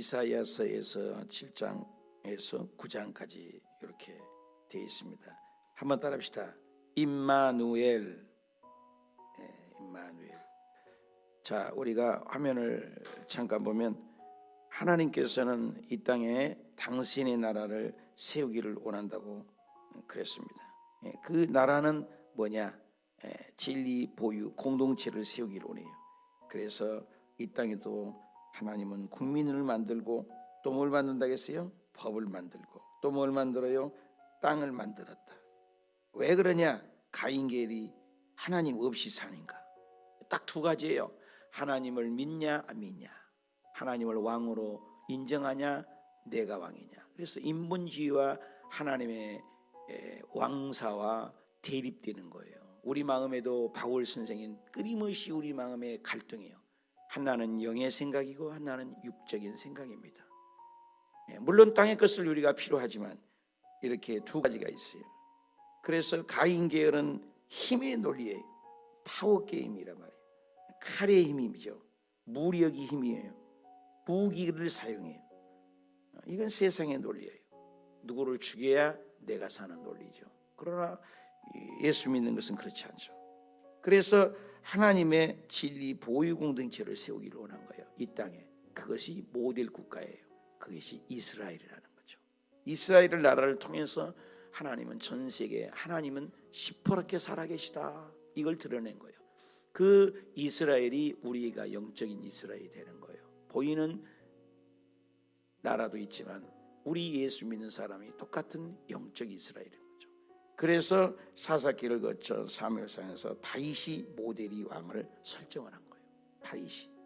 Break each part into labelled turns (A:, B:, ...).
A: 이사야서에서 7장에서 9장까지 이렇게 되어 있습니다. 한번 따라합시다. 임마누엘. 임마누엘. 자, 우리가 화면을 잠깐 보면 하나님께서는 이 땅에 당신의 나라를 세우기를 원한다고 그랬습니다. 그 나라는 뭐냐? 진리, 보유, 공동체를 세우기를 원해요. 그래서 이 땅에도 하나님은 국민을 만들고 또 뭘 만든다겠어요? 법을 만들고 또 뭘 만들어요? 땅을 만들었다. 왜 그러냐? 가인계일이 하나님 없이 사는가? 딱 두 가지예요. 하나님을 믿냐 안 믿냐, 하나님을 왕으로 인정하냐, 내가 왕이냐. 그래서 인본주의와 하나님의 왕사와 대립되는 거예요. 우리 마음에도 바울 선생인 끊임없이 우리 마음에 갈등이에요. 하나는 영의 생각이고 하나는 육적인 생각입니다. 물론 땅의 것을 우리가 필요하지만 이렇게 두 가지가 있어요. 그래서 가인 계열은 힘의 논리예요. 파워 게임이란 말이에요. 칼의 힘이죠. 무력의 힘이에요. 무기를 사용해요. 이건 세상의 논리예요. 누구를 죽여야 내가 사는 논리죠. 그러나 예수 믿는 것은 그렇지 않죠. 그래서 하나님의 진리 보유 공동체를 세우기를 원한 거예요. 이 땅에. 그것이 모델 국가예요. 그것이 이스라엘이라는 거죠. 이스라엘 나라를 통해서 하나님은 전 세계에 하나님은 시퍼렇게 살아계시다. 이걸 드러낸 거예요. 그 이스라엘이 우리가 영적인 이스라엘이 되는 거예요. 보이는 나라도 있지만 우리 예수 믿는 사람이 똑같은 영적 이스라엘인 거죠. 그래서 사사기를 거쳐 사무엘상에서 다윗이 모델이 왕을 설정을 한 거예요. 다윗이.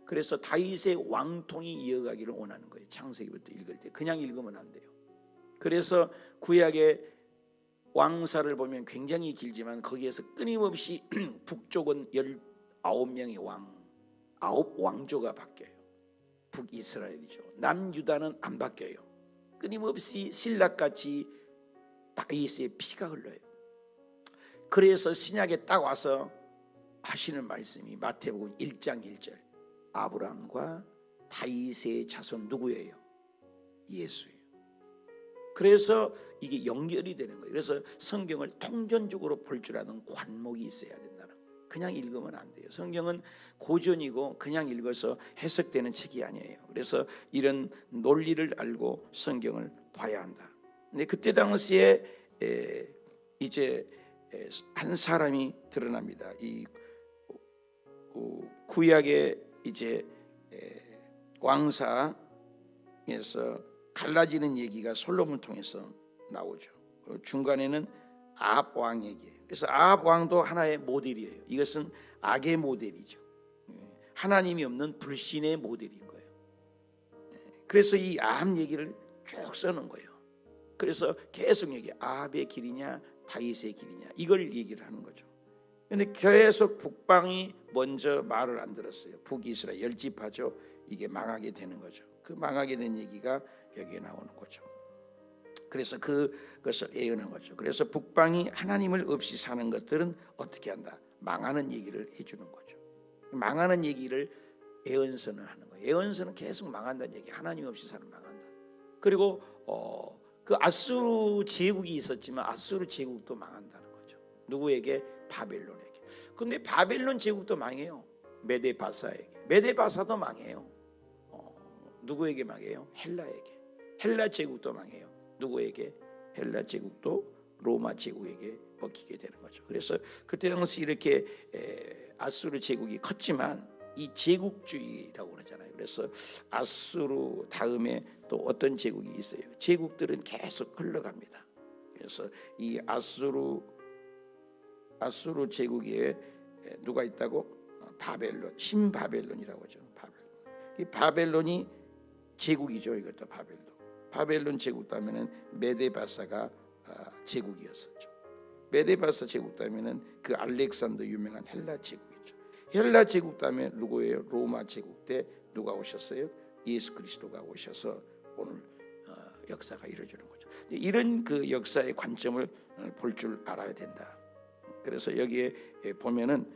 A: 그래서 다윗의 왕통이 이어가기를 원하는 거예요. 창세기부터 읽을 때 그냥 읽으면 안 돼요. 그래서 구약의 왕사를 보면 굉장히 길지만 거기에서 끊임없이 북쪽은 19명의 왕, 9왕조가 바뀌어요. 북이스라엘이죠. 남유다는 안 바뀌어요. 끊임없이 신락같이 다윗의 피가 흘러요. 그래서 신약에 딱 와서 하시는 말씀이 마태복음 1장 1절. 아브라함과 다윗의 자손 누구예요? 예수예요. 그래서 이게 연결이 되는 거예요. 그래서 성경을 통전적으로 볼 줄 아는 관목이 있어야 된다는 거예요. 그냥 읽으면 안 돼요. 성경은 고전이고 그냥 읽어서 해석되는 책이 아니에요. 그래서 이런 논리를 알고 성경을 봐야 한다. 근데 그때 당시에 이제 한 사람이 드러납니다. 이 구약의 이제 왕사에서 갈라지는 얘기가 솔로몬 통해서 나오죠. 중간에는 아합 왕 얘기예요. 그래서 아합 왕도 하나의 모델이에요. 이것은 악의 모델이죠. 하나님이 없는 불신의 모델인 거예요. 그래서 이 아합 얘기를 쭉 써는 거예요. 그래서 계속 얘기, 아합의 길이냐 다윗의 길이냐 이걸 얘기를 하는 거죠. 그런데 계속 북방이 먼저 말을 안 들었어요. 북이스라엘 10지파죠. 이게 망하게 되는 거죠. 그 망하게 된 얘기가 여기에 나오는 거죠. 그래서 그것을 예언한 거죠. 그래서 북방이 하나님을 없이 사는 것들은 어떻게 한다? 망하는 얘기를 해주는 거죠. 망하는 얘기를 예언선을 하는 거예요. 예언선은 계속 망한다는 얘기. 하나님 없이 사는 망한다. 그리고 그 아수르 제국이 있었지만 아수르 제국도 망한다는 거죠. 누구에게? 바벨론에게. 근데 바벨론 제국도 망해요. 메데바사에게. 메데바사도 망해요. 누구에게 망해요? 헬라에게. 헬라 제국도 망해요. 누구에게? 헬라 제국도 로마 제국에게 먹히게 되는 거죠. 그래서 그때 당시 이렇게 아수르 제국이 컸지만 이 제국주의라고 그러잖아요. 그래서 아수르 다음에 또 어떤 제국이 있어요. 제국들은 계속 흘러갑니다. 그래서 이 아수르 제국에 누가 있다고? 바벨론, 신바벨론이라고 하죠. 이 바벨론이 제국이죠. 이것도 바벨론 제국 다음에는 메데바사가 제국이었었죠. 메데바사 제국 다음에는 그 알렉산더 유명한 헬라 제국이죠. 헬라 제국 다음에 누구예요? 로마 제국 때 누가 오셨어요? 예수 그리스도가 오셔서 오늘 역사가 이루어지는 거죠. 이런 그 역사의 관점을 볼 줄 알아야 된다. 그래서 여기에 보면은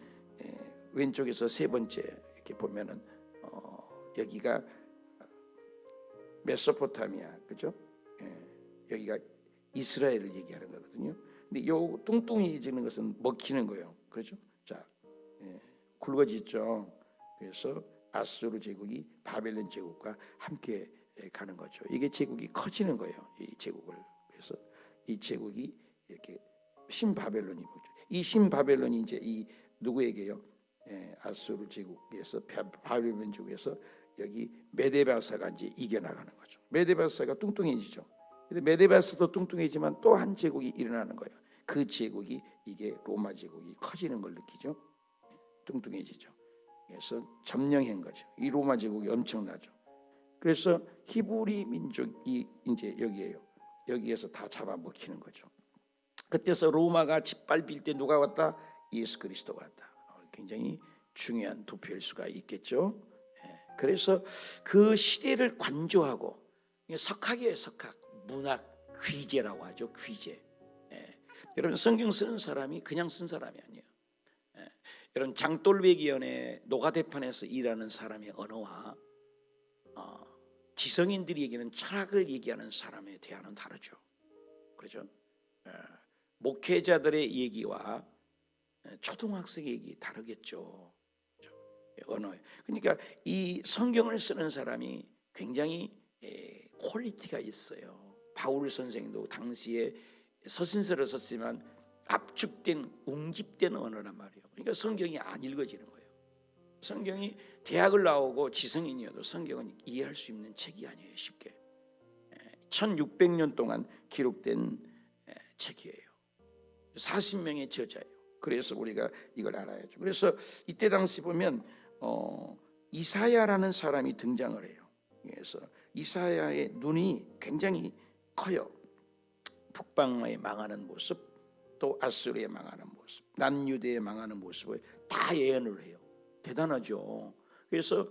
A: 왼쪽에서 세 번째 이렇게 보면은 여기가 메소포타미아, 그죠? 여기가 이스라엘을 얘기하는 거거든요. 근데 요 뚱뚱해지는 것은 먹히는 거예요. 그렇죠? 자, 굵어지죠. 그래서 아수르 제국이 바벨론 제국과 함께 가는 거죠. 이게 제국이 커지는 거예요. 이 제국을. 그래서 이 제국이 이렇게 신바벨론이 뭐죠? 이 신바벨론이 이제 이 누구에게요? 아수르 제국에서 바벨론 제국에서 여기 메데바사가 이제 이겨나가는 거죠. 메데바사가 뚱뚱해지죠. 근데 메데바사도 뚱뚱해지만 또 한 제국이 일어나는 거예요. 그 제국이 이게 로마 제국이 커지는 걸 느끼죠. 뚱뚱해지죠. 그래서 점령한 거죠. 이 로마 제국이 엄청나죠. 그래서 히브리 민족이 이제 여기에요. 여기에서 다 잡아먹히는 거죠. 그때서 로마가 짓밟힐 때 누가 왔다? 예수 그리스도가 왔다. 굉장히 중요한 도표일 수가 있겠죠. 그래서 그 시대를 관조하고 석학이에요. 석학, 문학, 귀재라고 하죠. 귀재. 여러분 성경 쓰는 사람이 그냥 쓴 사람이 아니에요. 여러분 장돌배기원의 노가대판에서 일하는 사람의 언어와 지성인들이 얘기하는 철학을 얘기하는 사람에 대한은 다르죠. 그렇죠? 목회자들의 얘기와 초등학생의 얘기 다르겠죠. 언어에. 그러니까 이 성경을 쓰는 사람이 굉장히 퀄리티가 있어요. 바울 선생도 당시에 서신서를 썼지만 압축된 웅집된 언어란 말이에요. 그러니까 성경이 안 읽어지는 거예요. 성경이 대학을 나오고 지성인이어도 성경은 이해할 수 있는 책이 아니에요. 쉽게 1600년 동안 기록된 책이에요. 40명의 저자예요. 그래서 우리가 이걸 알아야죠. 그래서 이때 당시 보면 이사야라는 사람이 등장을 해요. 그래서 이사야의 눈이 굉장히 커요. 북방에 망하는 모습, 또 아수르에 망하는 모습, 남유대에 망하는 모습을 다 예언을 해요. 대단하죠. 그래서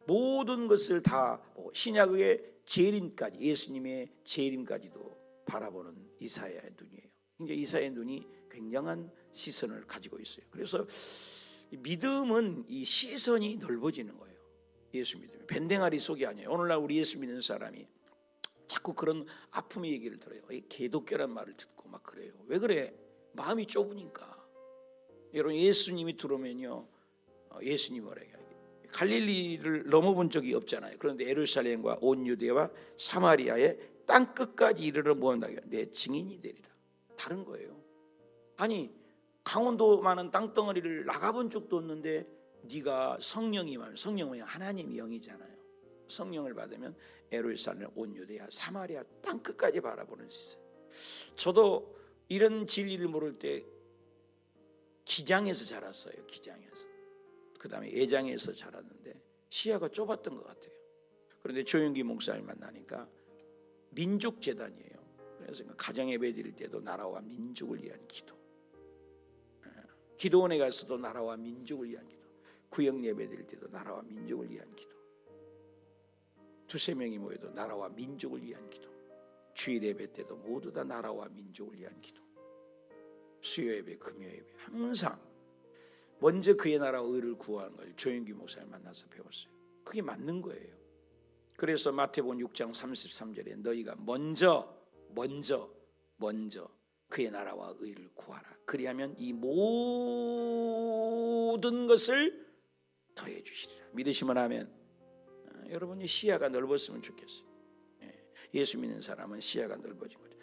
A: 모든 것을 다 신약의 재림까지, 예수님의 재림까지도 바라보는 이사야의 눈이에요. 이제 이사야의 눈이 굉장한 시선을 가지고 있어요. 그래서 믿음은 이 시선이 넓어지는 거예요. 예수 믿으면 밴댕아리 속이 아니에요. 오늘날 우리 예수 믿는 사람이 자꾸 그런 아픔의 얘기를 들어요. 개독교란 말을 듣고 막 그래요. 왜 그래? 마음이 좁으니까. 여러분 예수님이 들어오면요, 예수님이 뭐래요? 갈릴리를 넘어본 적이 없잖아요. 그런데 예루살렘과 온 유대와 사마리아의 땅 끝까지 이르러 모은다. 내 증인이 되리라. 다른 거예요. 아니 강원도만한 땅덩어리를 나가본 적도 없는데 네가 성령이면, 성령은 하나님의 영이잖아요. 성령을 받으면 예루살렘, 온 유대야, 사마리아 땅 끝까지 바라보는 시선. 저도 이런 진리를 모를 때 기장에서 자랐어요. 기장에서. 그 다음에 예장에서 자랐는데 시야가 좁았던 것 같아요. 그런데 조용기 목사를 만나니까 민족재단이에요. 그래서 가정 예배 드릴 때도 나라와 민족을 위한 기도, 기도원에 가서도 나라와 민족을 위한 기도, 구역 예배 드릴 때도 나라와 민족을 위한 기도, 두세 명이 모여도 나라와 민족을 위한 기도, 주일 예배 때도 모두 다 나라와 민족을 위한 기도, 수요 예배, 금요 예배 항상 먼저 그의 나라와 의를 구하는 걸 조영기 목사를 만나서 배웠어요. 그게 맞는 거예요. 그래서 마태복음 6장 33절에 너희가 먼저 그의 나라와 의를 구하라. 그리하면 이 모든 것을 더해 주시리라. 믿으시면 하면 여러분이 시야가 넓었으면 좋겠어요. 예수 믿는 사람은 시야가 넓어진 거죠.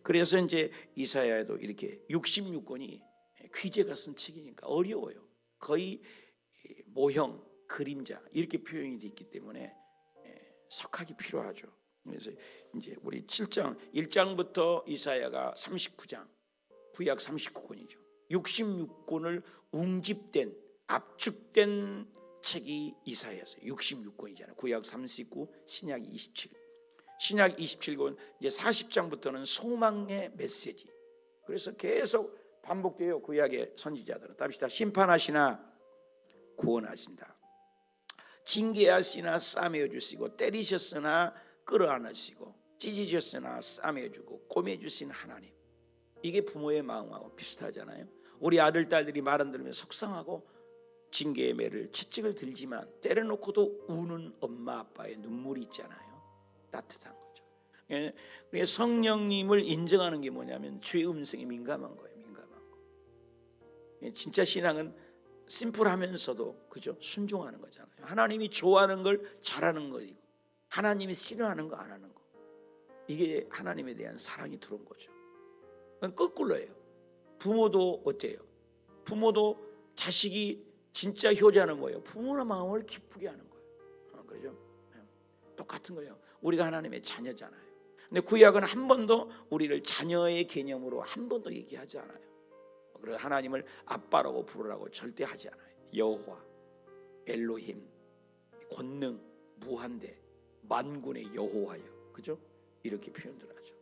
A: 그래서 이제 이사야에도 이렇게 66권이 귀재가 쓴 책이니까 어려워요. 거의 모형, 그림자 이렇게 표현이 되어 있기 때문에 석학이 필요하죠. 그래서 이제 우리 7장 1장부터 이사야가 39장, 구약 39권이죠. 66권을 웅집된 압축된 책이 이사야서예요. 66권이잖아요. 구약 39, 신약 27. 신약 27권 이제 40장부터는 소망의 메시지. 그래서 계속 반복돼요. 구약의 선지자들은. 답시다. 심판하시나 구원하신다. 징계하시나 싸매어 주시고 때리셨으나 끌어안으시고 찢으셨으나 싸매어 주고 꼬매 주신 하나님. 이게 부모의 마음하고 비슷하잖아요. 우리 아들 딸들이 말 안 들으면 속상하고 징계의 매를 채찍을 들지만 때려놓고도 우는 엄마 아빠의 눈물이 있잖아요. 따뜻한 거죠. 예, 성령님을 인정하는 게 뭐냐면 주의 음성에 민감한 거예요. 민감한 거. 예, 진짜 신앙은 심플하면서도 그죠? 순종하는 거잖아요. 하나님이 좋아하는 걸 잘하는 거이고 하나님이 싫어하는 거 안 하는 거. 이게 하나님에 대한 사랑이 들어온 거죠. 그건 거꾸로예요. 부모도 어때요? 부모도 자식이 진짜 효자는 뭐예요? 부모의 마음을 기쁘게 하는 거예요. 그렇죠? 똑같은 거예요. 우리가 하나님의 자녀잖아요. 근데 구약은 한 번도 우리를 자녀의 개념으로 한 번도 얘기하지 않아요. 그래서 하나님을 아빠라고 부르라고 절대 하지 않아요. 여호와, 엘로힘, 권능, 무한대, 만군의 여호와여, 그죠? 이렇게 표현들 하죠.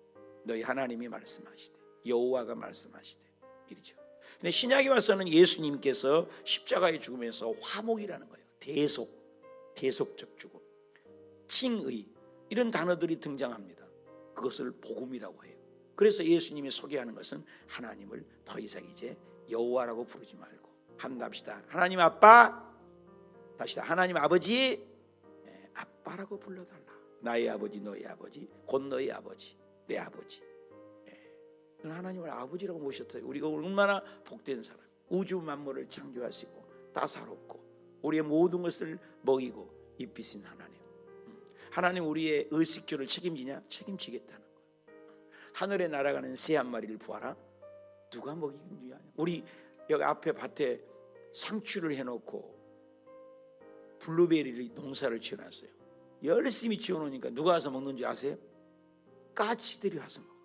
A: 너희 하나님이 말씀하시되, 여호와가 말씀하시되, 이러죠. 근데 신약에 와서는 예수님께서 십자가의 죽음에서 화목이라는 거예요. 대속적 죽음, 칭의 이런 단어들이 등장합니다. 그것을 복음이라고 해요. 그래서 예수님이 소개하는 것은 하나님을 더 이상 이제 여호와라고 부르지 말고 합시다. 하나님 아빠, 다시다. 하나님 아버지, 아빠라고 불러달라. 나의 아버지, 너의 아버지, 곧 너의 아버지, 내 아버지. 하나님을 아버지라고 모셨어요. 우리가 얼마나 복된 사람. 우주 만물을 창조하시고 다사롭고 우리의 모든 것을 먹이고 입히신 하나님. 하나님 우리의 의식주를 책임지냐? 책임지겠다는 거예요. 하늘에 날아가는 새 한 마리를 보아라. 누가 먹이는지 아냐? 우리 여기 앞에 밭에 상추를 해놓고 블루베리를 농사를 지어놨어요. 열심히 지어놓으니까 누가 와서 먹는지 아세요? 까치들이 와서 먹어요.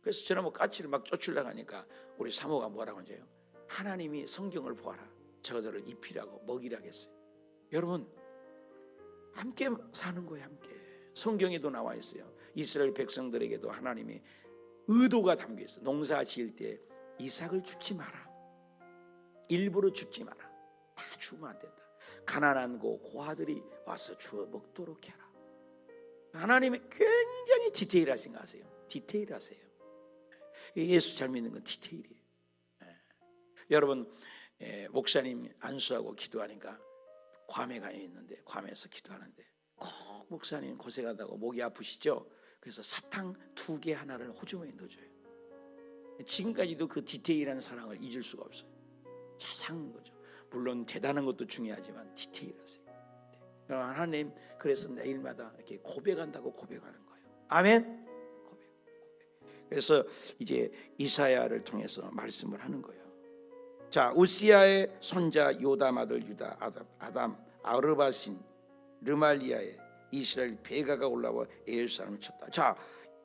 A: 그래서 저는 뭐 까치를 막 쫓으려고 하니까 우리 사모가 뭐라고 하죠? 하나님이 성경을 보아라. 저들을 입히라고 먹이라고 했어요. 여러분 함께 사는 거예요. 함께. 성경에도 나와 있어요. 이스라엘 백성들에게도 하나님의 의도가 담겨 있어요. 농사 지을 때 이삭을 줍지 마라. 일부러 줍지 마라. 다 주면 안 된다. 가난한 고아들이 와서 주워 먹도록 해라. 하나님이 굉장히 디테일하신 거 아세요? 디테일하세요. 예수 잘 믿는 건 디테일이에요. 여러분 목사님 안수하고 기도하니까 괌에 가 있는데 괌에서 기도하는데 꼭 목사님 고생하다고 목이 아프시죠? 그래서 사탕 2개 하나를 호주머니에 넣어줘요. 지금까지도 그 디테일한 사랑을 잊을 수가 없어요. 자상한 거죠. 물론 대단한 것도 중요하지만 디테일하세요. 하나님 그래서 내일마다 이렇게 고백한다고 고백하는 거예요. 아멘. 고백. 그래서 이제 이사야를 통해서 말씀을 하는 거예요. 자, 우시야의 손자 요담 아들 유다 아담 아르바신 르말리아의 이스라엘 베가가 올라와 예루살렘을 쳤다. 자,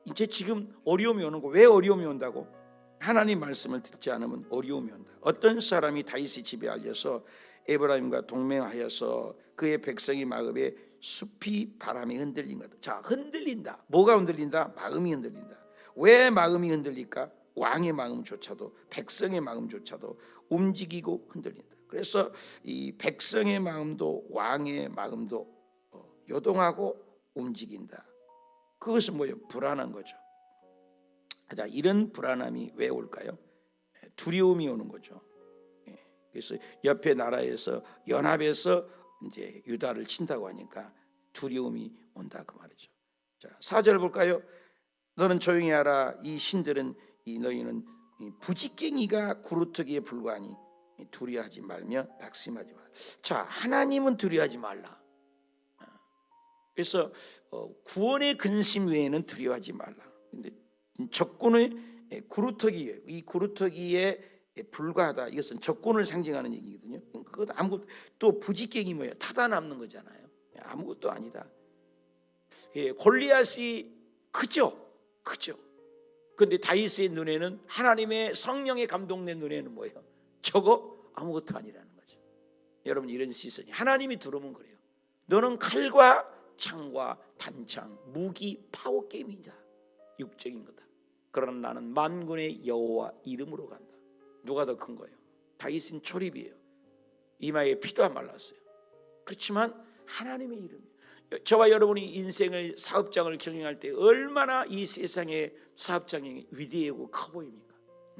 A: 이제 지금 어려움이 오는 거. 왜 어려움이 온다고? 하나님 말씀을 듣지 않으면 어려움이 온다. 어떤 사람이 다윗의 집에 알려서 에브라임과 동맹하여서 그의 백성이 마음에 숲이 바람에 흔들린 거다. 자, 흔들린다. 뭐가 흔들린다? 마음이 흔들린다. 왜 마음이 흔들릴까? 왕의 마음조차도 백성의 마음조차도 움직이고 흔들린다. 그래서 이 백성의 마음도 왕의 마음도 요동하고 움직인다. 그것은 뭐예요? 불안한 거죠. 자, 이런 불안함이 왜 올까요? 두려움이 오는 거죠. 그래서 옆에 나라에서 연합해서 이제 유다를 친다고 하니까 두려움이 온다 그 말이죠. 자, 4절 볼까요? 너는 조용히 하라. 이 신들은 너희는 부지깽이가 구루터기에 불과하니 두려워하지 말며 낙심하지 말라. 자, 하나님은 두려워하지 말라. 그래서 구원의 근심 외에는 두려워하지 말라. 근데 적군의 구루터기예요. 이 구루터기에 불과하다. 이것은 적군을 상징하는 얘기거든요. 그것 아무것도 또 부지깽이 뭐예요? 타다 남는 거잖아요. 아무것도 아니다. 골리앗이 크죠. 그런데 다윗의 눈에는 하나님의 성령의 감동된 눈에는 뭐예요? 저거 아무것도 아니라는 거죠. 여러분 이런 시선이 하나님이 들어오면 그래요. 너는 칼과 창과 단창, 무기, 파워 게임이다. 육적인 거다. 그러나 나는 만군의 여호와 이름으로 간다. 누가 더 큰 거예요? 다윗은 초립이에요. 이마에 피도 안 말랐어요. 그렇지만 하나님의 이름. 저와 여러분이 인생을 사업장을 경영할 때 얼마나 이 세상의 사업장이 위대하고 커 보입니까?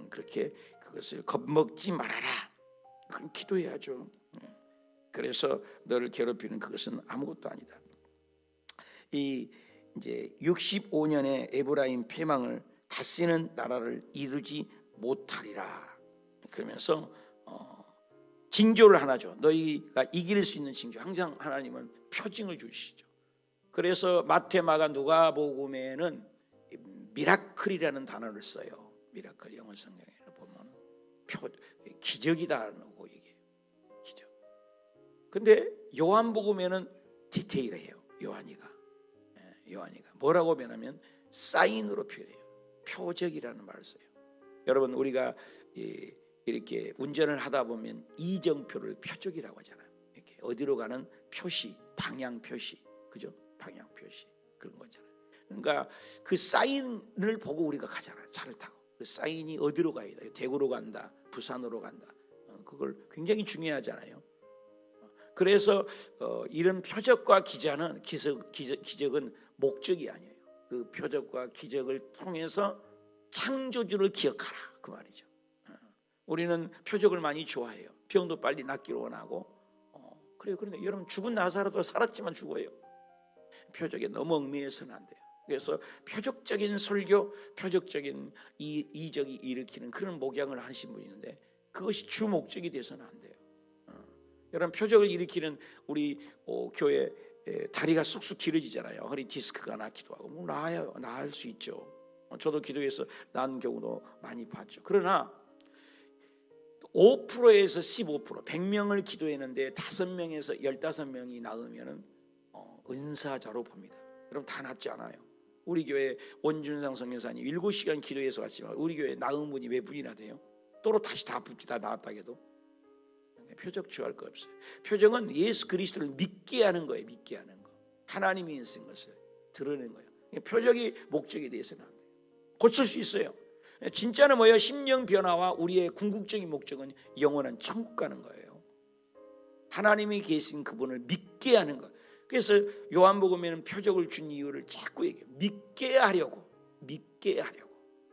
A: 그렇게 그것을 겁먹지 말아라. 그럼 기도해야죠. 그래서 너를 괴롭히는 그것은 아무것도 아니다. 이 이제 65년에 에브라임 패망을 다시는 나라를 이루지 못하리라. 그러면서 징조를 하나 줘. 너희가 이길 수 있는 징조. 항상 하나님은 표징을 주시죠. 그래서 마태, 마가, 누가복음에는 미라클이라는 단어를 써요. 미라클 영어 성경에 보면 기적이다라고 얘기해요. 기적. 근데 요한복음에는 디테일해요. 요한이가 뭐라고 변하면 사인으로 표현해요. 표적이라는 말을 써요. 여러분, 우리가 이렇게 운전을 하다 보면 이정표를 표적이라고 하잖아요. 이렇게 어디로 가는 표시, 방향 표시, 그죠? 방향 표시 그런 거잖아요. 그러니까 그 사인을 보고 우리가 가잖아요. 차를 타고 그 사인이 어디로 가야 돼? 대구로 간다, 부산으로 간다. 그걸 굉장히 중요하잖아요. 그래서 이런 표적과 기적은 목적이 아니에요. 그 표적과 기적을 통해서 창조주를 기억하라 그 말이죠. 우리는 표적을 많이 좋아해요. 병도 빨리 낫기를 원하고 그래요. 그런데 여러분, 죽은 나사로도 살았지만 죽어요. 표적에 너무 얽매여서는 안 돼요. 그래서 표적적인 설교, 표적적인 이적이 일으키는 그런 목양을 하신 분이 있는데 그것이 주 목적이 돼서는 안 돼요. 여러분, 표적을 일으키는 우리 교회 다리가 쑥쑥 길어지잖아요. 허리 디스크가 나기도 하고 나을 수 있죠. 저도 기도해서 난 경우도 많이 봤죠. 그러나 5%에서 15%, 100명을 기도했는데 5명에서 15명이 나으면은 은사자로 봅니다. 여러분, 다 낫지 않아요. 우리 교회 원준상 선교사님 7시간 기도해서 왔지만 우리 교회 나은 분이 몇 분이나 돼요? 또로 다시 다 나았다 해도 표적 취할 거 없어요. 표적은 예수 그리스도를 믿게 하는 거예요. 믿게 하는 거. 하나님이 쓴 것을 드러내는 거예요. 표적이 목적이 돼서는 안 돼요. 고칠 수 있어요. 진짜는 뭐예요? 심령 변화와 우리의 궁극적인 목적은 영원한 천국 가는 거예요. 하나님이 계신 그분을 믿게 하는 것. 그래서 요한복음에는 표적을 준 이유를 자꾸 얘기해요. 믿게 하려고.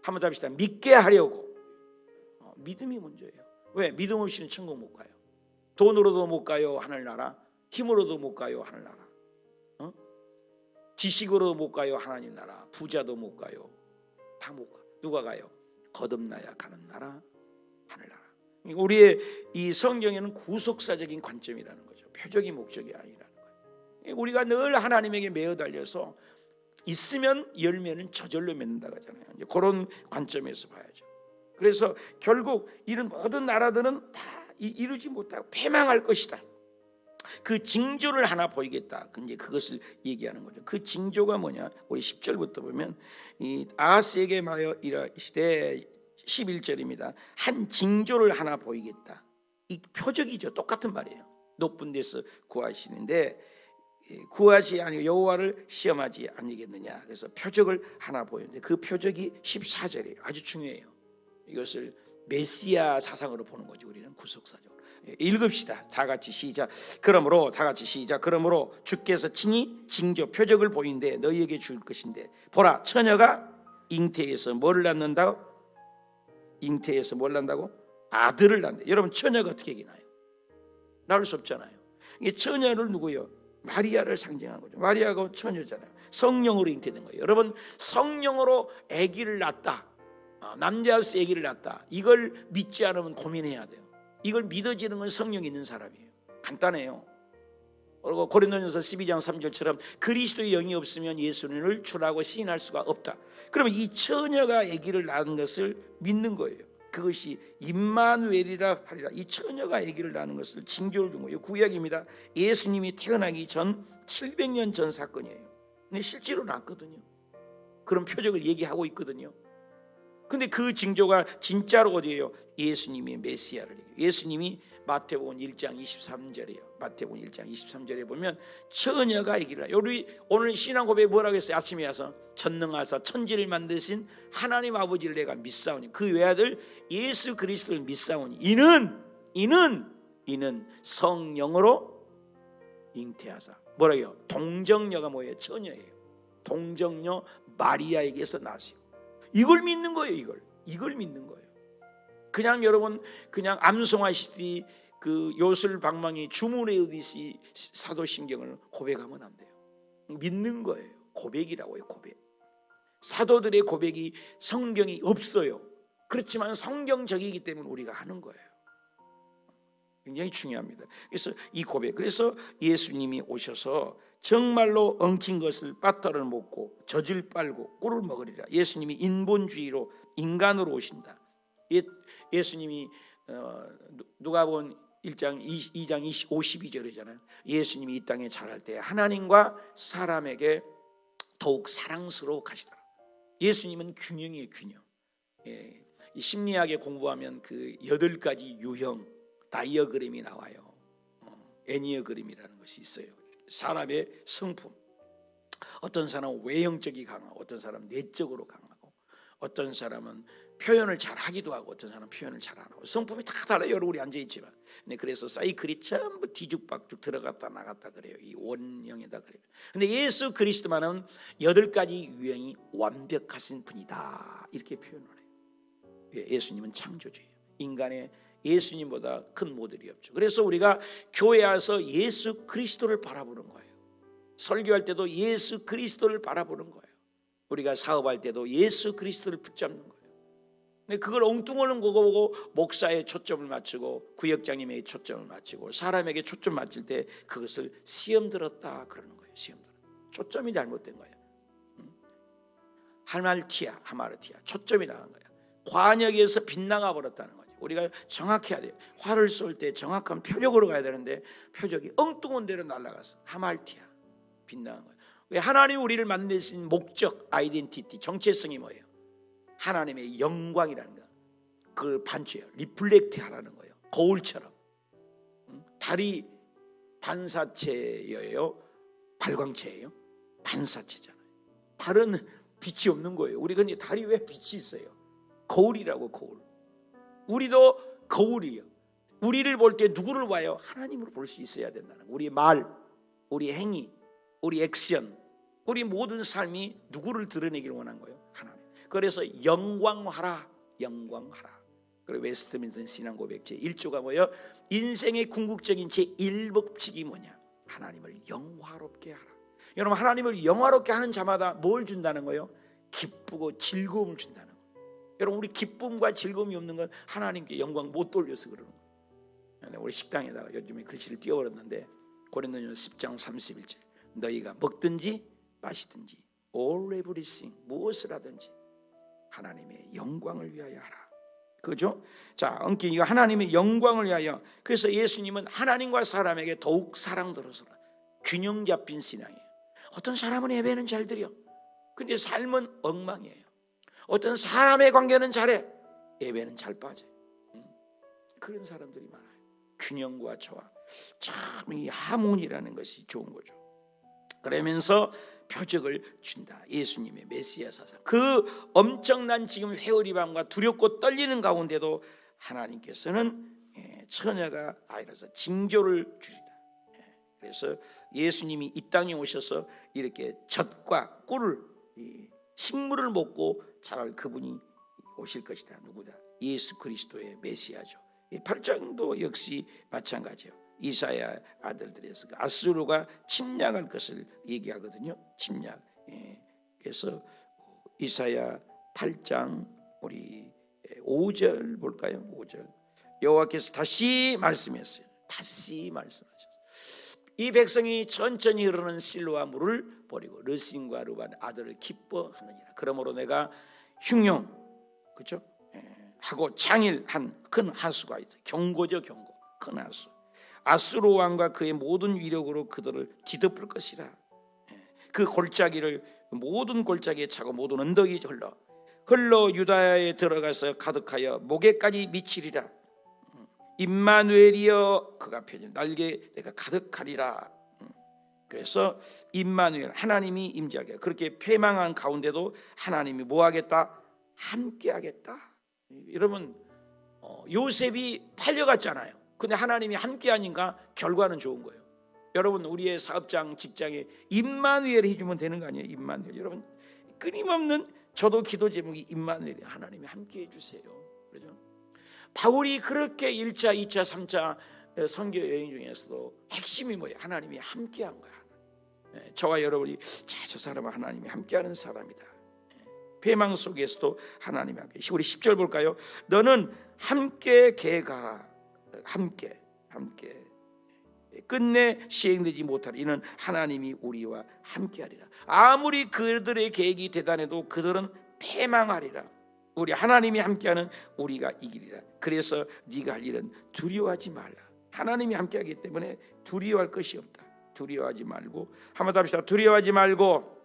A: 한번 답시다. 믿게 하려고. 믿음이 문제예요. 왜? 믿음 없이는 천국 못 가요. 돈으로도 못 가요, 하늘나라. 힘으로도 못 가요, 하늘나라. 지식으로도 못 가요, 하나님 나라. 부자도 못 가요. 다 못 가. 누가 가요? 거듭나야 가는 나라, 하늘나라. 우리의 이 성경에는 구속사적인 관점이라는 거죠. 표적이 목적이 아니라는 거예요. 우리가 늘 하나님에게 매어 달려서 있으면 열매는 저절로 맺는다고 하잖아요. 이제 그런 관점에서 봐야죠. 그래서 결국 이런 모든 나라들은 다 이루지 못하고 패망할 것이다. 그 징조를 하나 보이겠다. 근데 그것을 얘기하는 거죠. 그 징조가 뭐냐? 우리 10절부터 보면 이 아하스에게 말하여 이르시되 11절입니다. 한 징조를 하나 보이겠다. 이 표적이죠. 똑같은 말이에요. 높은 데서 구하시는데 구하지 아니고 여호와를 시험하지 아니겠느냐. 그래서 표적을 하나 보이는데 그 표적이 14절이에요. 아주 중요해요. 이것을 메시아 사상으로 보는 거죠. 우리는 구속사적으로. 읽읍시다. 다 같이 시작. 그러므로 주께서 친히 징조 표적을 보이는데 너희에게 줄 것인데 보라, 처녀가 잉태에서 뭘 낳는다고? 잉태에서 뭘 낳는다고? 아들을 낳는다. 여러분, 처녀가 어떻게 낳아요? 낳을 수 없잖아요. 이게 처녀를 누구요? 마리아를 상징하는 거죠. 마리아가 처녀잖아요. 성령으로 잉태된 거예요. 여러분, 성령으로 아기를 낳았다. 남자로서 아기를 낳았다. 이걸 믿지 않으면 고민해야 돼요. 이걸 믿어지는 건 성령이 있는 사람이에요. 간단해요. 그리고 고린도전서 12장 3절처럼 그리스도의 영이 없으면 예수님을 주라고 시인할 수가 없다. 그러면 이 처녀가 아기를 낳은 것을 믿는 거예요. 그것이 임마누엘이라 하리라. 이 처녀가 아기를 낳는 것을 징조를 준 거예요. 구약입니다. 예수님이 태어나기 전 700년 전 사건이에요. 근데 실제로 낳았거든요. 그런 표적을 얘기하고 있거든요. 근데 그 징조가 진짜로 어디예요? 예수님이 메시아를 얘기해요. 예수님이 마태복음 1장 23절이에요. 마태복음 1장 23절에 보면 처녀가 아기를 낳아요. 우리 오늘 신앙 고백에 뭐라고 했어요? 아침에 와서 전능하사 천지를 만드신 하나님 아버지를 내가 믿사오니 그 외아들 예수 그리스도를 믿사오니 이는 성령으로 잉태하사 뭐라고요? 동정녀가 뭐예요? 처녀예요. 동정녀 마리아에게서 나시고 이걸 믿는 거예요. 이걸 믿는 거예요. 그냥 여러분 그냥 암송하시듯이 그 요술방망이 주문에 의듯이 사도신경을 고백하면 안 돼요. 믿는 거예요. 고백이라고요. 고백. 사도들의 고백이 성경이 없어요. 그렇지만 성경적이기 때문에 우리가 하는 거예요. 굉장히 중요합니다. 그래서 이 고백, 그래서 예수님이 오셔서 정말로 엉킨 것을 빠따를 먹고 젖을 빨고 꿀을 먹으리라. 예수님이 인본주의로 인간으로 오신다. 예수님이 누가복음 1장 2장 52절이잖아요. 예수님이 이 땅에 자랄 때 하나님과 사람에게 더욱 사랑스러워 가시더라. 예수님은 균형이에요. 균형. 이 심리학에 공부하면 그 8가지 유형 다이어그램이 나와요. 애니어그램이라는 것이 있어요. 사람의 성품. 어떤 사람은 외형적이 강하고 어떤 사람은 내적으로 강하고 어떤 사람은 표현을 잘하기도 하고 어떤 사람은 표현을 잘 안 하고 성품이 다 달라요. 여러분이 앉아있지만. 네, 그래서 사이클이 전부 뒤죽박죽 들어갔다 나갔다 그래요. 이 원형이다 그래요. 근데 예수 그리스도만은 8가지 유형이 완벽하신 분이다 이렇게 표현을 해요. 예수님은 창조주예요. 인간의 예수님보다 큰 모델이 없죠. 그래서 우리가 교회 와서 예수 그리스도를 바라보는 거예요. 설교할 때도 예수 그리스도를 바라보는 거예요. 우리가 사업할 때도 예수 그리스도를 붙잡는 거예요. 근데 그걸 엉뚱하는 거 보고 목사에 초점을 맞추고 구역장님에게 초점을 맞추고 사람에게 초점 맞출 때 그것을 시험 들었다 그러는 거예요. 시험 들었다. 초점이 잘못된 거예요. 하말티아, 하마르티아. 초점이 나간 거예요. 관역에서 빗나가 버렸다는 거예요. 우리가 정확해야 돼요. 활을 쏠 때 정확한 표적으로 가야 되는데 표적이 엉뚱한 데로 날아갔어. 하말티아, 빗나간 거예요. 왜? 하나님 우리를 만드신 목적, 아이덴티티, 정체성이 뭐예요? 하나님의 영광이라는 거. 그걸 반추해요. 리플렉트 하라는 거예요. 거울처럼. 달이 반사체예요? 발광체예요? 반사체잖아요. 달은 빛이 없는 거예요. 우리 근데 달이 왜 빛이 있어요? 거울이라고. 거울. 우리도 거울이에요. 우리를 볼 때 누구를 봐요? 하나님으로 볼 수 있어야 된다는 거예요. 우리 말, 우리 행위, 우리 액션, 우리 모든 삶이 누구를 드러내기를 원한 거예요? 하나님. 그래서 영광하라, 영광하라. 그리고 웨스트민스터 신앙고백 제1조가 뭐예요? 인생의 궁극적인 제1법칙이 뭐냐? 하나님을 영화롭게 하라. 여러분, 하나님을 영화롭게 하는 자마다 뭘 준다는 거예요? 기쁘고 즐거움을 준다는 거예요. 여러분, 우리 기쁨과 즐거움이 없는 건 하나님께 영광 못 돌려서 그러는 거예요. 우리 식당에다가 요즘에 글씨를 띄워버렸는데 고린도전서 10장 31절 너희가 먹든지 마시든지 all everything 무엇을 하든지 하나님의 영광을 위하여 하라. 그죠? 자, 이거 하나님의 영광을 위하여. 그래서 예수님은 하나님과 사람에게 더욱 사랑들어서라. 균형 잡힌 신앙이에요. 어떤 사람은 예배는 잘 드려. 근데 삶은 엉망이에요. 어떤 사람의 관계는 잘해. 예배는 잘 빠져요. 그런 사람들이 많아요. 균형과 조화. 참 이 하모니라는 것이 좋은 거죠. 그러면서 표적을 준다. 예수님의 메시아 사상. 그 엄청난 지금 회오리밤과 두렵고 떨리는 가운데도 하나님께서는 처녀가 아이라서 징조를 주시다. 그래서 예수님이 이 땅에 오셔서 이렇게 젖과 꿀을 식물을 먹고 자랄 그분이 오실 것이다. 누구다? 예수 그리스도의 메시아죠. 8장도 역시 마찬가지예요. 이사야 아들들에서 아수르가 침략할 것을 얘기하거든요. 침략. 그래서 이사야 8장 우리 5절 볼까요? 5절. 여호와께서 다시 말씀했어요. 다시 말씀하셨어요. 이 백성이 천천히 흐르는 실로와 물을 버리고 르신과 루반 아들을 기뻐하느니라. 그러므로 내가 흉용, 그렇죠? 하고 장일한 큰 하수가 있다. 경고죠, 경고. 큰 하수. 아수르 왕과 그의 모든 위력으로 그들을 뒤덮을 것이라. 그 골짜기를 모든 골짜기에 차고 모든 언덕이 흘러 유다야에 들어가서 가득하여 목에까지 미치리라. 임마누엘이여 그가 펴진 날개 내가 가득하리라. 그래서 임마누엘 하나님이 임재하게. 그렇게 패망한 가운데도 하나님이 뭐하겠다? 함께하겠다. 여러분, 요셉이 팔려갔잖아요. 근데 하나님이 함께하니까 결과는 좋은 거예요. 여러분, 우리의 사업장 직장에 임마누엘 해주면 되는 거 아니에요? 임마누엘. 여러분, 끊임없는 저도 기도 제목이 임마누엘. 하나님이 함께해 주세요. 그렇죠? 바울이 그렇게 1차, 2차, 3차 선교 여행 중에서도 핵심이 뭐예요? 하나님이 함께한 거야. 저와 여러분이 저 사람은 하나님이 함께하는 사람이다. 패망 속에서도 하나님이 함께. 우리 10절 볼까요? 너는 함께 개가 함께 끝내 시행되지 못하리. 이는 하나님이 우리와 함께하리라. 아무리 그들의 계획이 대단해도 그들은 패망하리라. 우리 하나님이 함께하는 우리가 이기리라. 그래서 네가 할 일은 두려워하지 말라. 하나님이 함께하기 때문에 두려워할 것이 없다. 두려워하지 말고, 한번 더 합시다. 두려워하지 말고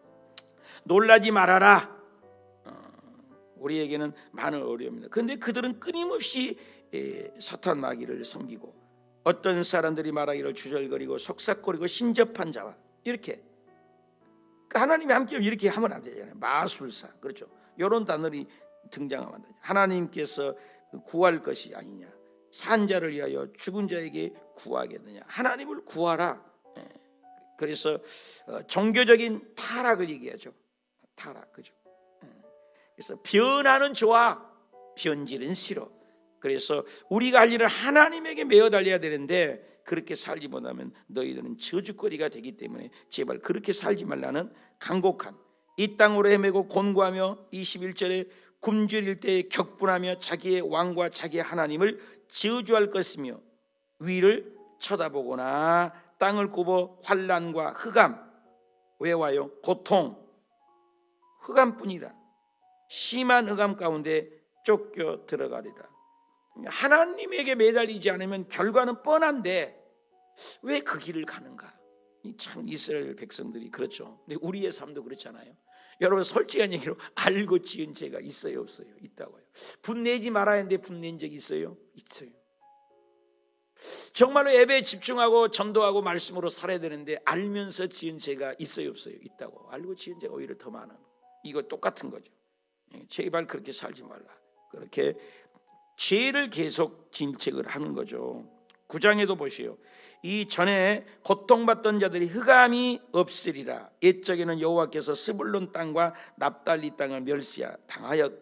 A: 놀라지 말아라. 우리에게는 많은 어려움입니다. 그런데 그들은 끊임없이 사탄 마귀를 섬기고, 어떤 사람들이 말하기를 주절거리고 속삭거리고 신접한 자와, 이렇게 하나님이 함께 이렇게 하면 안 되잖아요. 마술사, 그렇죠? 이런 단어들이 등장하면 안 되죠. 하나님께서 구할 것이 아니냐, 산자를 위하여 죽은 자에게 구하겠느냐, 하나님을 구하라. 그래서 종교적인 타락을 얘기하죠. 타락, 그죠? 그래서 변하는 좋아, 변질은 싫어. 그래서 우리가 할 일은 하나님에게 매어 달려야 되는데, 그렇게 살지 못하면 너희들은 저주거리가 되기 때문에 제발 그렇게 살지 말라는 간곡한, 이 땅으로 헤매고 곤고하며 21절에 굶주릴 때에 격분하며 자기의 왕과 자기의 하나님을 저주할 것이며, 위를 쳐다보거나 땅을 굽어 환난과 흑암, 왜 와요? 고통, 흑암뿐이라. 심한 흑암 가운데 쫓겨 들어가리라. 하나님에게 매달리지 않으면 결과는 뻔한데 왜 그 길을 가는가? 참 이스라엘 백성들이 그렇죠. 근데 우리의 삶도 그렇잖아요. 여러분, 솔직한 얘기로 알고 지은 죄가 있어요, 없어요? 있다고요. 분내지 말아야 하는데 분낸 적이 있어요? 있어요. 정말로 예배에 집중하고 전도하고 말씀으로 살아야 되는데 알면서 지은 죄가 있어요, 없어요? 있다고. 알고 지은 죄가 오히려 더 많아. 이거 똑같은 거죠. 제발 그렇게 살지 말라. 그렇게 죄를 계속 진책을 하는 거죠. 9장에도 보시오. 이 전에 고통받던 자들이 흑암이 없으리라. 옛적에는 여호와께서 스불론 땅과 납달리 땅을 멸시당하였거나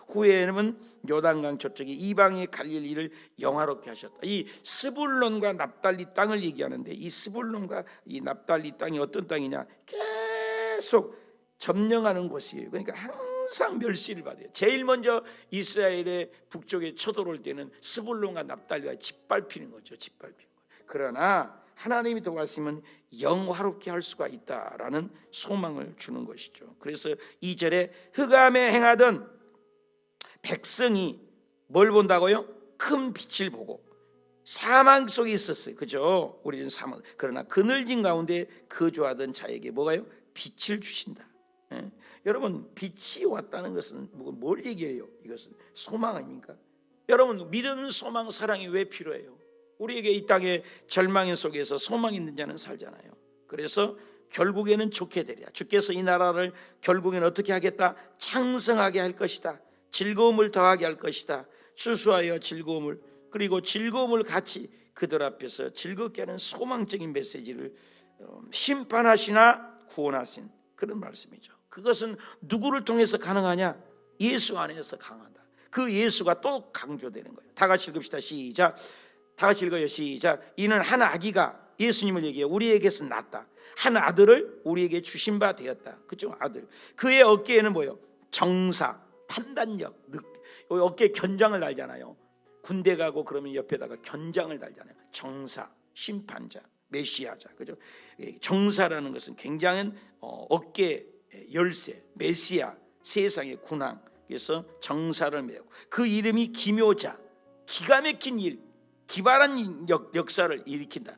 A: 후에는 요단강 저쪽에 이방의 갈릴리를 영화롭게 하셨다. 이 스불론과 납달리 땅을 얘기하는데, 이 스불론과 이 납달리 땅이 어떤 땅이냐? 계속 점령하는 곳이에요. 그러니까 항상 멸시를 받아요. 제일 먼저 이스라엘의 북쪽에 쳐들어올 때는 스불론과 납달리가 짓밟히는 거죠. 짓밟히는 거예요. 그러나 하나님이 도와주시면 영화롭게 할 수가 있다라는 소망을 주는 것이죠. 그래서 2절에 흑암에 행하던 백성이 뭘 본다고요? 큰 빛을 보고 사망 속에 있었어요. 그죠? 우리는 사망. 그러나 그늘진 가운데 거주하던 자에게 뭐가요? 빛을 주신다. 여러분, 빛이 왔다는 것은 뭘 얘기해요? 이것은 소망 아닙니까? 여러분, 믿음, 소망, 사랑이 왜 필요해요? 우리에게 이 땅의 절망 속에서 소망 있는 자는 살잖아요. 그래서 결국에는 좋게 되리라. 주께서 이 나라를 결국에는 어떻게 하겠다? 창성하게 할 것이다. 즐거움을 더하게 할 것이다. 수수하여 즐거움을, 그리고 즐거움을 같이 그들 앞에서 즐겁게 하는 소망적인 메시지를 심판하시나 구원하신 그런 말씀이죠. 그것은 누구를 통해서 가능하냐? 예수 안에서 강하다. 그 예수가 또 강조되는 거예요. 다 같이 읽읍시다. 시작. 다 같이 읽어요. 시작. 이는 한 아기가, 예수님을 얘기해요. 우리에게서 낳았다. 한 아들을 우리에게 주신 바 되었다. 그죠? 아들. 그의 어깨에는 뭐예요? 정사, 판단력, 어깨에 견장을 달잖아요. 군대 가고 그러면 옆에다가 견장을 달잖아요. 정사, 심판자, 메시아자. 그죠? 정사라는 것은 굉장한 어깨 열쇠, 메시아, 세상의 군왕. 그래서 정사를 메고, 그 이름이 기묘자, 기가 막힌 일, 기발한 역사를 일으킨다.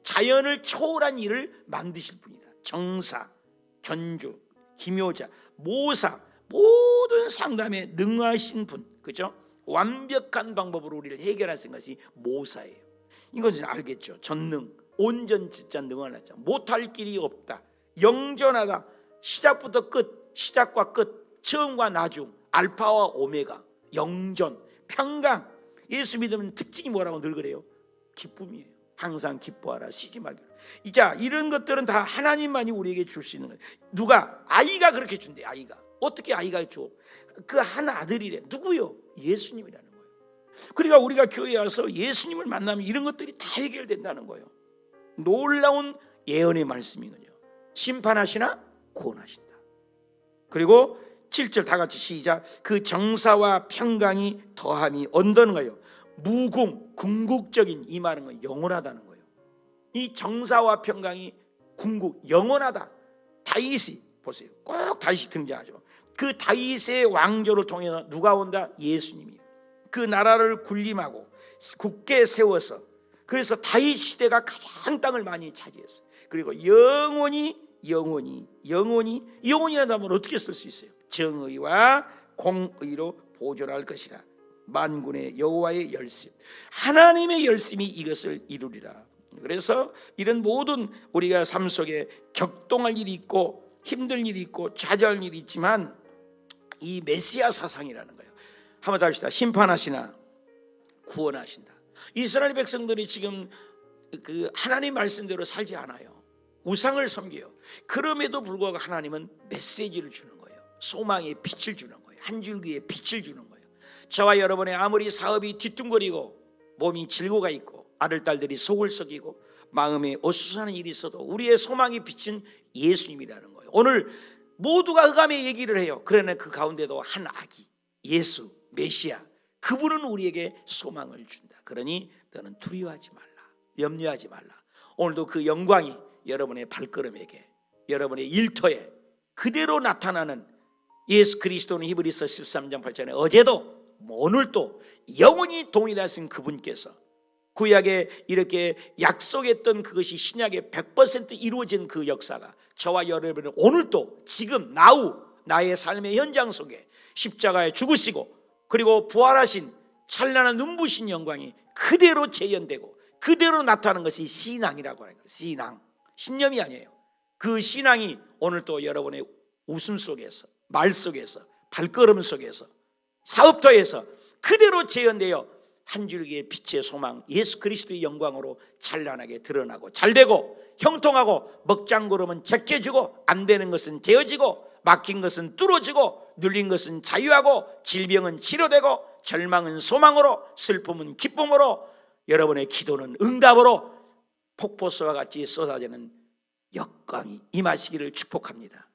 A: 자연을 초월한 일을 만드실 분이다. 정사, 견주, 기묘자, 모사, 모든 상담에 능하신 분. 그죠? 완벽한 방법으로 우리를 해결하신 것이 모사예요. 이것은 알겠죠? 전능, 온전진짜 능하자, 못할 길이 없다. 영전하다. 시작부터 끝, 시작과 끝, 처음과 나중, 알파와 오메가, 영전, 평강. 예수 믿으면 특징이 뭐라고 늘 그래요? 기쁨이에요. 항상 기뻐하라, 쉬지 말라. 자, 이런 것들은 다 하나님만이 우리에게 줄 수 있는 거예요. 누가? 아이가 그렇게 준대. 아이가. 어떻게 아이가 줘? 그 한 아들이래. 누구요? 예수님이라는 거예요. 그러니까 우리가 교회에 와서 예수님을 만나면 이런 것들이 다 해결된다는 거예요. 놀라운 예언의 말씀이군요. 심판하시나 구원하신다. 그리고 7절 다 같이 시작. 그 정사와 평강이 더함이 언더는 거예요. 무궁, 궁극적인 이 말은 건 영원하다는 거예요. 이 정사와 평강이 궁극, 영원하다. 다윗이 보세요. 꼭 다윗이 등장하죠. 그 다윗의 왕조를 통해서 누가 온다? 예수님이에요. 그 나라를 군림하고 굳게 세워서, 그래서 다윗 시대가 가장 땅을 많이 차지했어요. 그리고 영원이라는 단어를 어떻게 쓸 수 있어요? 정의와 공의로 보존할 것이라. 만군의 여호와의 열심, 하나님의 열심이 이것을 이루리라. 그래서 이런 모든 우리가 삶 속에 격동할 일이 있고 힘들 일이 있고 좌절할 일이 있지만 이 메시아 사상이라는 거예요. 한번 더 합시다. 심판하시나 구원하신다. 이스라엘 백성들이 지금 그 하나님 말씀대로 살지 않아요. 우상을 섬겨요. 그럼에도 불구하고 하나님은 메시지를 주는 거예요. 소망의 빛을 주는 거예요. 한 줄기의 빛을 주는 거예요. 저와 여러분의 아무리 사업이 뒤뚱거리고 몸이 질고가 있고 아들딸들이 속을 썩이고 마음에 어수선한 일이 있어도 우리의 소망의 빛은 예수님이라는 거예요. 오늘 모두가 흑암의 얘기를 해요. 그러나 그 가운데도 한 아기, 예수, 메시아, 그분은 우리에게 소망을 준다. 그러니 너는 두려워하지 말라, 염려하지 말라. 오늘도 그 영광이 여러분의 발걸음에게, 여러분의 일터에 그대로 나타나는 예수 그리스도는 히브리서 13장 8절에 어제도 오늘도 영원히 동일하신 그분께서 구약에 이렇게 약속했던 그것이 신약에 100% 이루어진 그 역사가 저와 여러분은 오늘도 지금 나의 삶의 현장 속에 십자가에 죽으시고 그리고 부활하신 찬란한 눈부신 영광이 그대로 재현되고 그대로 나타나는 것이 신앙이라고 하는 거예요. 신앙, 신념이 아니에요. 그 신앙이 오늘도 여러분의 웃음 속에서, 말 속에서, 발걸음 속에서, 사업터에서 그대로 재현되어 한 줄기의 빛의 소망 예수 그리스도의 영광으로 찬란하게 드러나고 잘되고 형통하고 먹장구름은 제껴지고 안 되는 것은 되어지고 막힌 것은 뚫어지고 눌린 것은 자유하고 질병은 치료되고 절망은 소망으로 슬픔은 기쁨으로 여러분의 기도는 응답으로 폭포수와 같이 쏟아지는 역광이 임하시기를 축복합니다.